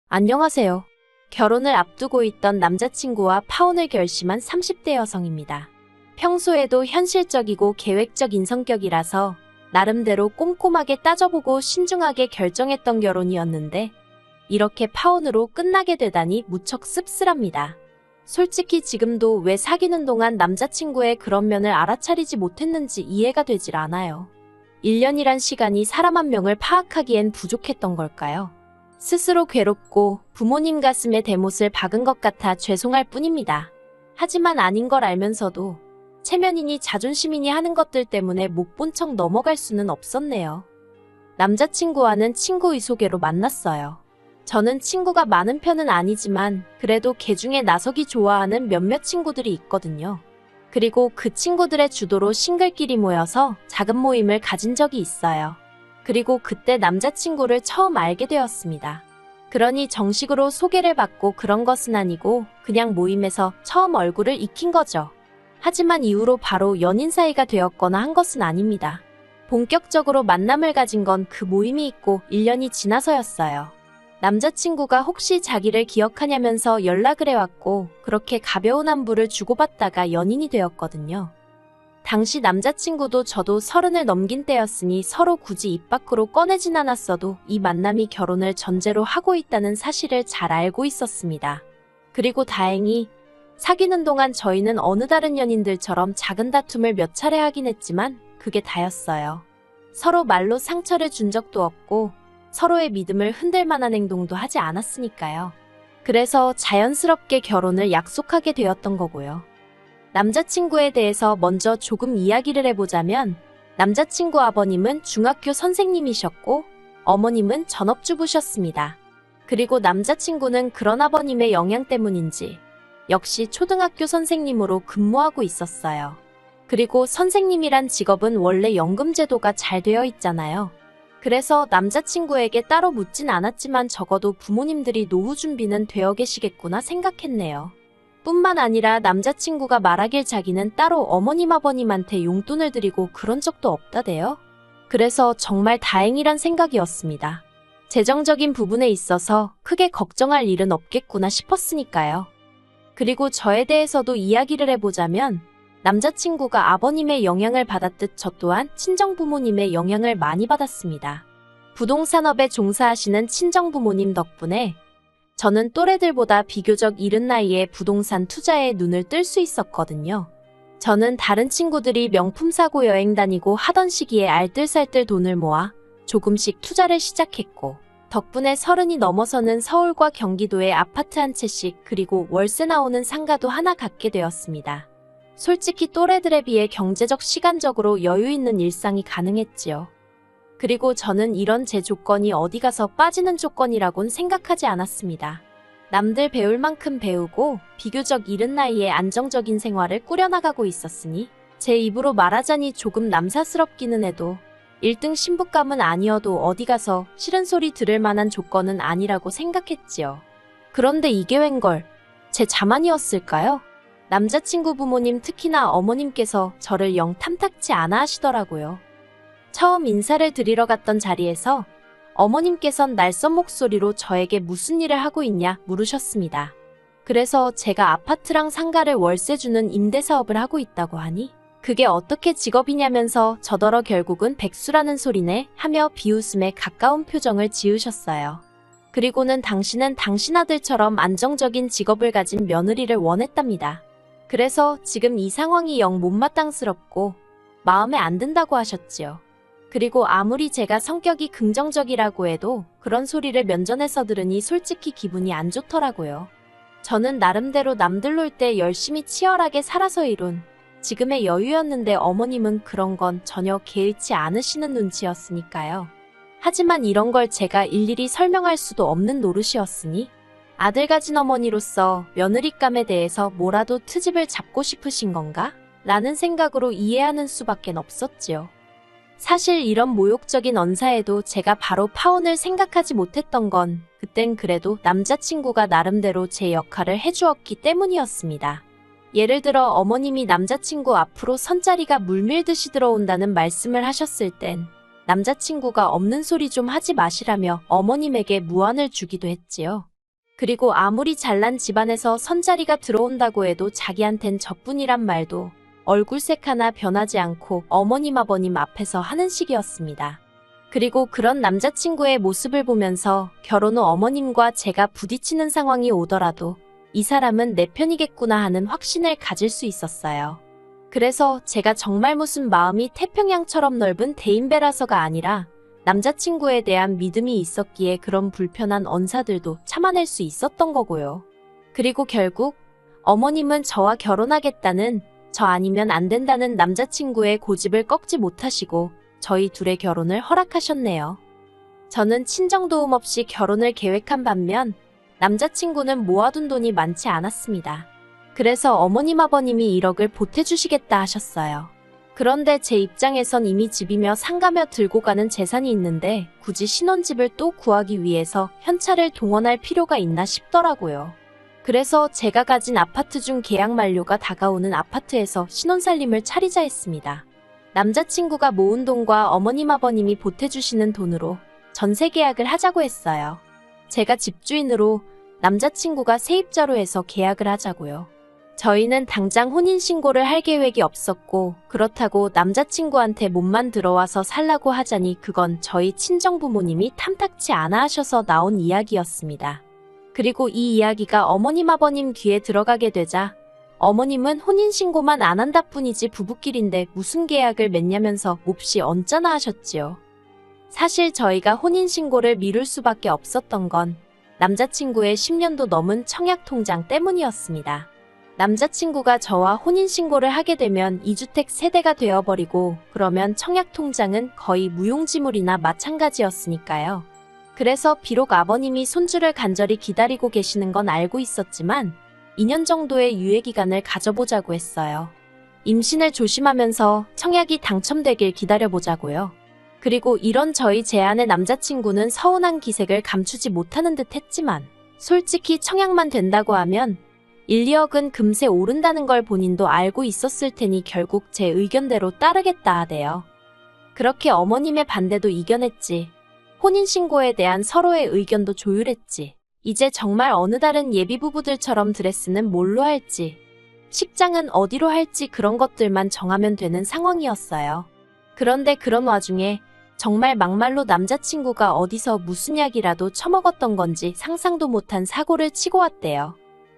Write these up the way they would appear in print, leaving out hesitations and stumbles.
안녕하세요. 결혼을 앞두고 있던 남자친구와 파혼을 결심한 30대 여성입니다. 평소에도 현실적이고 계획적인 성격이라서 나름대로 꼼꼼하게 따져보고 신중하게 결정했던 결혼이었는데 이렇게 파혼으로 끝나게 되다니 무척 씁쓸합니다. 솔직히 지금도 왜 사귀는 동안 남자친구의 그런 면을 알아차리지 못했는지 이해가 되질 않아요. 1년이란 시간이 사람 한 명을 파악하기엔 부족했던 걸까요? 스스로 괴롭고 부모님 가슴에 대못을 박은 것 같아 죄송할 뿐입니다. 하지만 아닌 걸 알면서도 체면이니 자존심이니 하는 것들 때문에 못 본 척 넘어갈 수는 없었네요. 남자친구와는 친구의 소개로 만났어요. 저는 친구가 많은 편은 아니지만 그래도 개중에 나서기 좋아하는 몇몇 친구들이 있거든요. 그리고 그 친구들의 주도로 싱글끼리 모여서 작은 모임을 가진 적이 있어요. 그리고 그때 남자친구를 처음 알게 되었습니다. 그러니 정식으로 소개를 받고 그런 것은 아니고 그냥 모임에서 처음 얼굴을 익힌 거죠. 하지만 이후로 바로 연인 사이가 되었거나 한 것은 아닙니다. 본격적으로 만남을 가진 건 그 모임이 있고 1년이 지나서였어요. 남자친구가 혹시 자기를 기억하냐면서 연락을 해왔고 그렇게 가벼운 안부를 주고받다가 연인이 되었거든요. 당시 남자친구도 저도 30을 넘긴 때였으니 서로 굳이 입 밖으로 꺼내진 않았어도 이 만남이 결혼을 전제로 하고 있다는 사실을 잘 알고 있었습니다. 그리고 다행히 사귀는 동안 저희는 어느 다른 연인들처럼 작은 다툼을 몇 차례 하긴 했지만 그게 다였어요. 서로 말로 상처를 준 적도 없고 서로의 믿음을 흔들 만한 행동도 하지 않았으니까요. 그래서 자연스럽게 결혼을 약속하게 되었던 거고요. 남자친구에 대해서 먼저 조금 이야기를 해보자면 남자친구 아버님은 중학교 선생님이셨고 어머님은 전업주부셨습니다. 그리고 남자친구는 그런 아버님의 영향 때문인지 역시 초등학교 선생님으로 근무하고 있었어요. 그리고 선생님이란 직업은 원래 연금제도가 잘 되어 있잖아요. 그래서 남자친구에게 따로 묻진 않았지만 적어도 부모님들이 노후 준비는 되어 계시겠구나 생각했네요. 뿐만 아니라 남자친구가 말하길 자기는 따로 어머님 아버님한테 용돈을 드리고 그런 적도 없다대요. 그래서 정말 다행이란 생각이었습니다. 재정적인 부분에 있어서 크게 걱정할 일은 없겠구나 싶었으니까요. 그리고 저에 대해서도 이야기를 해보자면 남자친구가 아버님의 영향을 받았듯 저 또한 친정부모님의 영향을 많이 받았습니다. 부동산업에 종사하시는 친정부모님 덕분에 저는 또래들보다 비교적 이른 나이에 부동산 투자에 눈을 뜰 수 있었거든요. 저는 다른 친구들이 명품 사고 여행 다니고 하던 시기에 알뜰살뜰 돈을 모아 조금씩 투자를 시작했고 덕분에 30이 넘어서는 서울과 경기도에 아파트 한 채씩 그리고 월세 나오는 상가도 하나 갖게 되었습니다. 솔직히 또래들에 비해 경제적 시간적으로 여유 있는 일상이 가능했지요. 그리고 저는 이런 제 조건이 어디 가서 빠지는 조건이라곤 생각하지 않았습니다. 남들 배울 만큼 배우고 비교적 이른 나이에 안정적인 생활을 꾸려나가고 있었으니 제 입으로 말하자니 조금 남사스럽기는 해도 1등 신부감은 아니어도 어디 가서 싫은 소리 들을 만한 조건은 아니라고 생각했지요. 그런데 이게 웬걸 제 자만이었을까요? 남자친구 부모님 특히나 어머님께서 저를 영 탐탁치 않아 하시더라고요. 처음 인사를 드리러 갔던 자리에서 어머님께선 낯선 목소리로 저에게 무슨 일을 하고 있냐 물으셨습니다. 그래서 제가 아파트랑 상가를 월세 주는 임대사업을 하고 있다고 하니 그게 어떻게 직업이냐면서 저더러 결국은 백수라는 소리네 하며 비웃음에 가까운 표정을 지으셨어요. 그리고는 당신은 당신 아들처럼 안정적인 직업을 가진 며느리를 원했답니다. 그래서 지금 이 상황이 영 못마땅스럽고 마음에 안 든다고 하셨지요. 그리고 아무리 제가 성격이 긍정적이라고 해도 그런 소리를 면전에서 들으니 솔직히 기분이 안 좋더라고요. 저는 나름대로 남들 놀 때 열심히 치열하게 살아서 이룬 지금의 여유였는데 어머님은 그런 건 전혀 개의치 않으시는 눈치였으니까요. 하지만 이런 걸 제가 일일이 설명할 수도 없는 노릇이었으니 아들 가진 어머니로서 며느리감에 대해서 뭐라도 트집을 잡고 싶으신 건가? 라는 생각으로 이해하는 수밖에 없었지요. 사실 이런 모욕적인 언사에도 제가 바로 파혼을 생각하지 못했던 건 그땐 그래도 남자친구가 나름대로 제 역할을 해주었기 때문이었습니다. 예를 들어 어머님이 남자친구 앞으로 선자리가 물밀듯이 들어온다는 말씀을 하셨을 땐 남자친구가 없는 소리 좀 하지 마시라며 어머님에게 무안을 주기도 했지요. 그리고 아무리 잘난 집안에서 선자리가 들어온다고 해도 자기한텐 저뿐이란 말도 얼굴색 하나 변하지 않고 어머님 아버님 앞에서 하는 식이었습니다. 그리고 그런 남자친구의 모습을 보면서 결혼 후 어머님과 제가 부딪히는 상황이 오더라도 이 사람은 내 편이겠구나 하는 확신을 가질 수 있었어요. 그래서 제가 정말 무슨 마음이 태평양처럼 넓은 대인배라서가 아니라 남자친구에 대한 믿음이 있었기에 그런 불편한 언사들도 참아낼 수 있었던 거고요. 그리고 결국 어머님은 저와 결혼하겠다는, 저 아니면 안 된다는 남자친구의 고집을 꺾지 못하시고 저희 둘의 결혼을 허락하셨네요. 저는 친정도움 없이 결혼을 계획한 반면 남자친구는 모아둔 돈이 많지 않았습니다. 그래서 어머님 아버님이 1억을 보태주시겠다 하셨어요. 그런데 제 입장에선 이미 집이며 상가며 들고 가는 재산이 있는데 굳이 신혼집을 또 구하기 위해서 현찰을 동원할 필요가 있나 싶더라고요. 그래서 제가 가진 아파트 중 계약 만료가 다가오는 아파트에서 신혼살림을 차리자 했습니다. 남자친구가 모은 돈과 어머님 아버님이 보태주시는 돈으로 전세 계약을 하자고 했어요. 제가 집주인으로 남자친구가 세입자로 해서 계약을 하자고요. 저희는 당장 혼인신고를 할 계획이 없었고 그렇다고 남자친구한테 몸만 들어와서 살라고 하자니 그건 저희 친정부모님이 탐탁치 않아 하셔서 나온 이야기였습니다. 그리고 이 이야기가 어머님 아버님 귀에 들어가게 되자 어머님은 혼인신고만 안 한다 뿐이지 부부끼리인데 무슨 계약을 맺냐면서 몹시 언짢아 하셨지요. 사실 저희가 혼인신고를 미룰 수밖에 없었던 건 남자친구의 10년도 넘은 청약통장 때문이었습니다. 남자친구가 저와 혼인신고를 하게 되면 2주택 세대가 되어버리고 그러면 청약통장은 거의 무용지물이나 마찬가지였으니까요. 그래서 비록 아버님이 손주를 간절히 기다리고 계시는 건 알고 있었지만 2년 정도의 유예기간을 가져보자고 했어요. 임신을 조심하면서 청약이 당첨되길 기다려보자고요. 그리고 이런 저희 제안에 남자친구는 서운한 기색을 감추지 못하는 듯 했지만 솔직히 청약만 된다고 하면 1, 2억은 금세 오른다는 걸 본인도 알고 있었을 테니 결국 제 의견대로 따르겠다 하대요. 그렇게 어머님의 반대도 이겨냈지. 혼인신고에 대한 서로의 의견도 조율했지. 이제 정말 어느 다른 예비부부들처럼 드레스는 뭘로 할지, 식장은 어디로 할지 그런 것들만 정하면 되는 상황이었어요. 그런데 그런 와중에 정말 막말로 남자친구가 어디서 무슨 약이라도 처먹었던 건지 상상도 못한 사고를 치고 왔대요.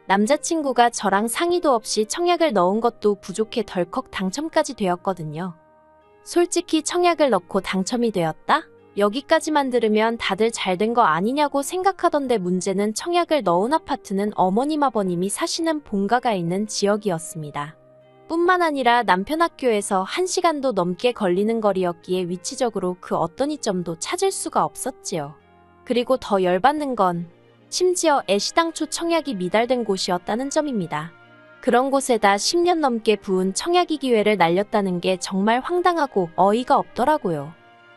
남자친구가 저랑 상의도 없이 청약을 넣은 것도 부족해 덜컥 당첨까지 되었거든요. 솔직히 청약을 넣고 당첨이 되었다? 여기까지만 들으면 다들 잘 된 거 아니냐고 생각하던데 문제는 청약을 넣은 아파트는 어머님 아버님이 사시는 본가가 있는 지역이었습니다. 뿐만 아니라 남편 학교에서 1시간도 넘게 걸리는 거리였기에 위치적으로 그 어떤 이점도 찾을 수가 없었지요. 그리고 더 열받는 건 심지어 애시당초 청약이 미달된 곳이었다는 점입니다. 그런 곳에다 10년 넘게 부은 청약이 기회를 날렸다는 게 정말 황당하고 어이가 없더라고요.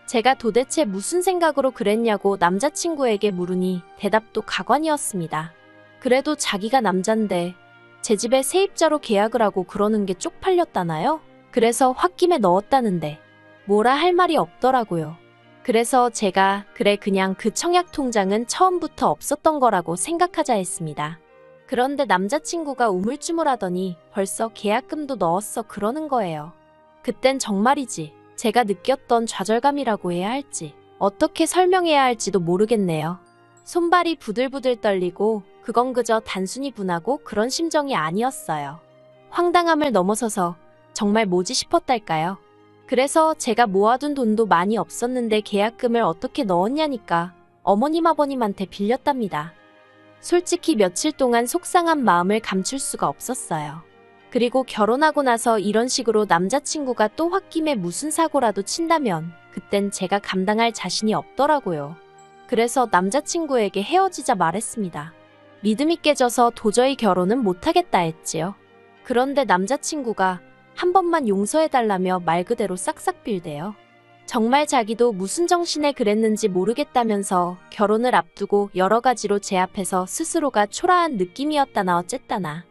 제가 도대체 무슨 생각으로 그랬냐고 남자친구에게 물으니 대답도 가관이었습니다. 그래도 자기가 남잔데 제 집에 세입자로 계약을 하고 그러는 게 쪽팔렸다나요? 그래서 홧김에 넣었다는데 뭐라 할 말이 없더라고요. 그래서 제가 그래 그냥 그 청약 통장은 처음부터 없었던 거라고 생각하자 했습니다. 그런데 남자친구가 우물쭈물하더니 벌써 계약금도 넣었어 그러는 거예요. 그땐 정말이지 제가 느꼈던 좌절감이라고 해야 할지 어떻게 설명해야 할지도 모르겠네요. 손발이 부들부들 떨리고 그건 그저 단순히 분하고 그런 심정이 아니었어요. 황당함을 넘어서서 정말 뭐지 싶었달까요? 그래서 제가 모아둔 돈도 많이 없었는데 계약금을 어떻게 넣었냐니까 어머님 아버님한테 빌렸답니다. 솔직히 며칠 동안 속상한 마음을 감출 수가 없었어요. 그리고 결혼하고 나서 이런 식으로 남자친구가 또 홧김에 무슨 사고라도 친다면 그땐 제가 감당할 자신이 없더라고요. 그래서 남자친구에게 헤어지자 말했습니다. 믿음이 깨져서 도저히 결혼은 못하겠다 했지요. 그런데 남자친구가 한 번만 용서해달라며 말 그대로 싹싹 빌대요. 정말 자기도 무슨 정신에 그랬는지 모르겠다면서 결혼을 앞두고 여러 가지로 제 앞에서 스스로가 초라한 느낌이었다나 어쨌다나.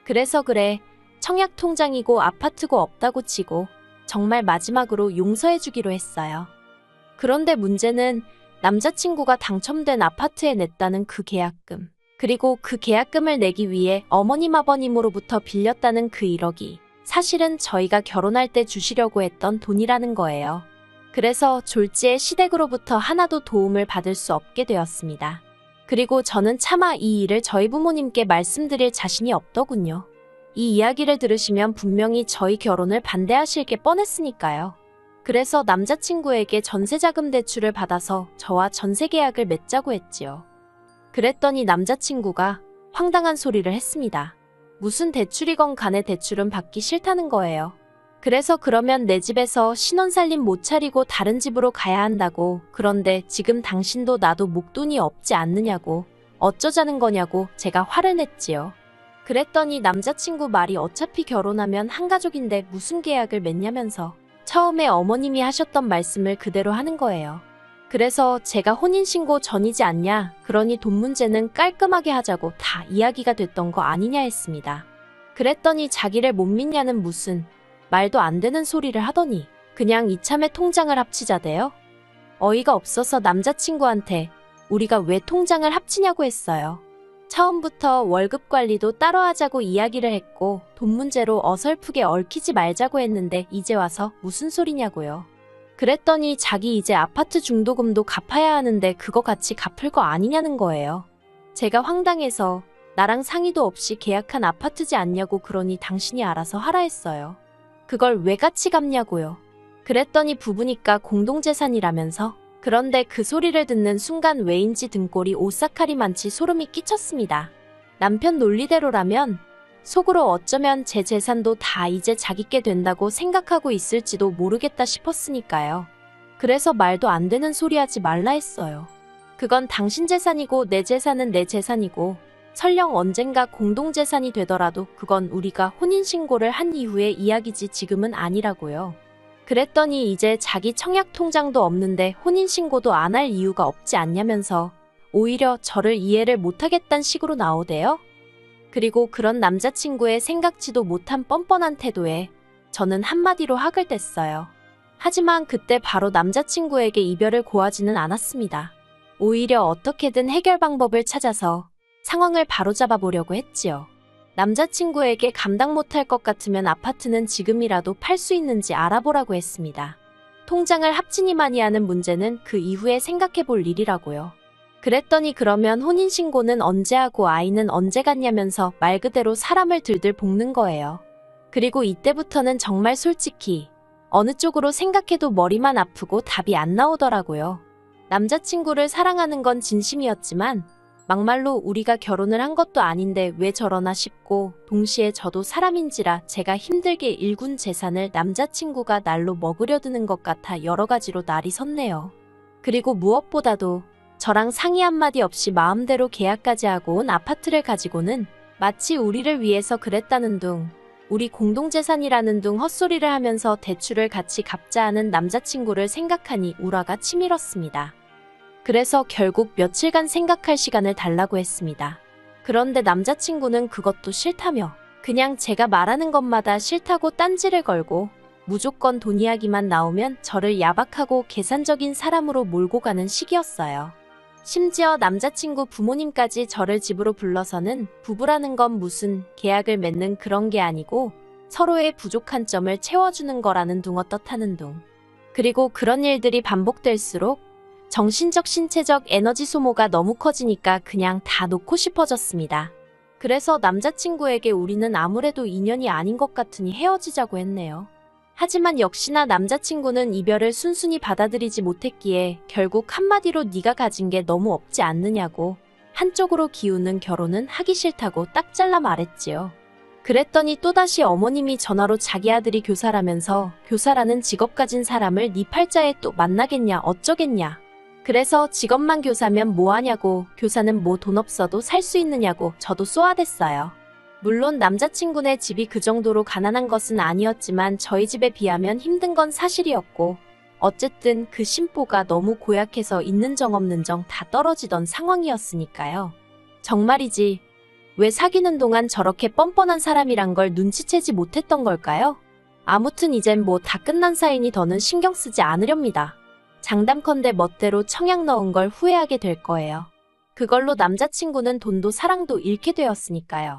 그래서 그래 청약 통장이고 아파트고 없다고 치고 정말 마지막으로 용서해주기로 했어요. 그런데 문제는 남자친구가 당첨된 아파트에 냈다는 그 계약금. 그리고 그 계약금을 내기 위해 어머님 아버님으로부터 빌렸다는 그 1억이 사실은 저희가 결혼할 때 주시려고 했던 돈이라는 거예요. 그래서 졸지의 시댁으로부터 하나도 도움을 받을 수 없게 되었습니다. 그리고 저는 차마 이 일을 저희 부모님께 말씀드릴 자신이 없더군요. 이 이야기를 들으시면 분명히 저희 결혼을 반대하실 게 뻔했으니까요. 그래서 남자친구에게 전세자금 대출을 받아서 저와 전세 계약을 맺자고 했지요. 그랬더니 남자친구가 황당한 소리를 했습니다. 무슨 대출이건 간에 대출은 받기 싫다는 거예요. 그래서 그러면 내 집에서 신혼살림 못 차리고 다른 집으로 가야 한다고. 그런데 지금 당신도 나도 목돈이 없지 않느냐고. 어쩌자는 거냐고 제가 화를 냈지요. 그랬더니 남자친구 말이 어차피 결혼하면 한가족인데 무슨 계약을 맺냐면서 처음에 어머님이 하셨던 말씀을 그대로 하는 거예요. 그래서 제가 혼인신고 전이지 않냐, 그러니 돈 문제는 깔끔하게 하자고 다 이야기가 됐던 거 아니냐 했습니다. 그랬더니 자기를 못 믿냐는 무슨 말도 안 되는 소리를 하더니 그냥 이참에 통장을 합치자대요. 어이가 없어서 남자친구한테 우리가 왜 통장을 합치냐고 했어요. 처음부터 월급 관리도 따로 하자고 이야기를 했고 돈 문제로 어설프게 얽히지 말자고 했는데 이제 와서 무슨 소리냐고요. 그랬더니 자기 이제 아파트 중도금도 갚아야 하는데 그거 같이 갚을 거 아니냐는 거예요. 제가 황당해서 나랑 상의도 없이 계약한 아파트지 않냐고 그러니 당신이 알아서 하라 했어요. 그걸 왜 같이 갚냐고요. 그랬더니 부부니까 공동재산이라면서. 그런데 그 소리를 듣는 순간 왜인지 등골이 오싹하리만치 소름이 끼쳤습니다. 남편 논리대로라면 속으로 어쩌면 제 재산도 다 이제 자기께 된다고 생각하고 있을지도 모르겠다 싶었으니까요. 그래서 말도 안 되는 소리 하지 말라 했어요. 그건 당신 재산이고 내 재산은 내 재산이고 설령 언젠가 공동재산이 되더라도 그건 우리가 혼인신고를 한 이후의 이야기지 지금은 아니라고요. 그랬더니 이제 자기 청약 통장도 없는데 혼인신고도 안 할 이유가 없지 않냐면서 오히려 저를 이해를 못하겠다는 식으로 나오대요. 그리고 그런 남자친구의 생각지도 못한 뻔뻔한 태도에 저는 한마디로 학을 뗐어요. 하지만 그때 바로 남자친구에게 이별을 고하지는 않았습니다. 오히려 어떻게든 해결 방법을 찾아서 상황을 바로잡아 보려고 했지요. 남자친구에게 감당 못할 것 같으면 아파트는 지금이라도 팔 수 있는지 알아보라고 했습니다. 통장을 합치니만이 하는 문제는 그 이후에 생각해 볼 일이라고요. 그랬더니 그러면 혼인신고는 언제 하고 아이는 언제 갖냐면서 말 그대로 사람을 들들 볶는 거예요. 그리고 이때부터는 정말 솔직히 어느 쪽으로 생각해도 머리만 아프고 답이 안 나오더라고요. 남자친구를 사랑하는 건 진심이었지만 막말로 우리가 결혼을 한 것도 아닌데 왜 저러나 싶고 동시에 저도 사람인지라 제가 힘들게 일군 재산을 남자친구가 날로 먹으려 드는 것 같아 여러 가지로 날이 섰네요. 그리고 무엇보다도 저랑 상의 한마디 없이 마음대로 계약까지 하고 온 아파트를 가지고는 마치 우리를 위해서 그랬다는 둥, 우리 공동재산이라는 둥 헛소리를 하면서 대출을 같이 갚자 하는 남자친구를 생각하니 우라가 치밀었습니다. 그래서 결국 며칠간 생각할 시간을 달라고 했습니다. 그런데 남자친구는 그것도 싫다며 그냥 제가 말하는 것마다 싫다고 딴지를 걸고 무조건 돈 이야기만 나오면 저를 야박하고 계산적인 사람으로 몰고 가는 식이었어요. 심지어 남자친구 부모님까지 저를 집으로 불러서는 부부라는 건 무슨 계약을 맺는 그런 게 아니고 서로의 부족한 점을 채워주는 거라는 둥 어떻다는 둥. 그리고 그런 일들이 반복될수록 정신적 신체적 에너지 소모가 너무 커지니까 그냥 다 놓고 싶어졌습니다. 그래서 남자친구에게 우리는 아무래도 인연이 아닌 것 같으니 헤어지자고 했네요. 하지만 역시나 남자친구는 이별을 순순히 받아들이지 못했기에 결국 한마디로 네가 가진 게 너무 없지 않느냐고 한쪽으로 기우는 결혼은 하기 싫다고 딱 잘라 말했지요. 그랬더니 또다시 어머님이 전화로 자기 아들이 교사라면서 교사라는 직업 가진 사람을 네 팔자에 또 만나겠냐 어쩌겠냐. 그래서 직업만 교사면 뭐하냐고 교사는 뭐 돈 없어도 살 수 있느냐고 저도 쏘아댔어요. 물론 남자친구네 집이 그 정도로 가난한 것은 아니었지만 저희 집에 비하면 힘든 건 사실이었고 어쨌든 그 심보가 너무 고약해서 있는 정 없는 정 다 떨어지던 상황이었으니까요. 정말이지 왜 사귀는 동안 저렇게 뻔뻔한 사람이란 걸 눈치채지 못했던 걸까요? 아무튼 이젠 뭐 다 끝난 사이니 더는 신경 쓰지 않으렵니다. 장담컨대 멋대로 청약 넣은 걸 후회하게 될 거예요. 그걸로 남자친구는 돈도 사랑도 잃게 되었으니까요.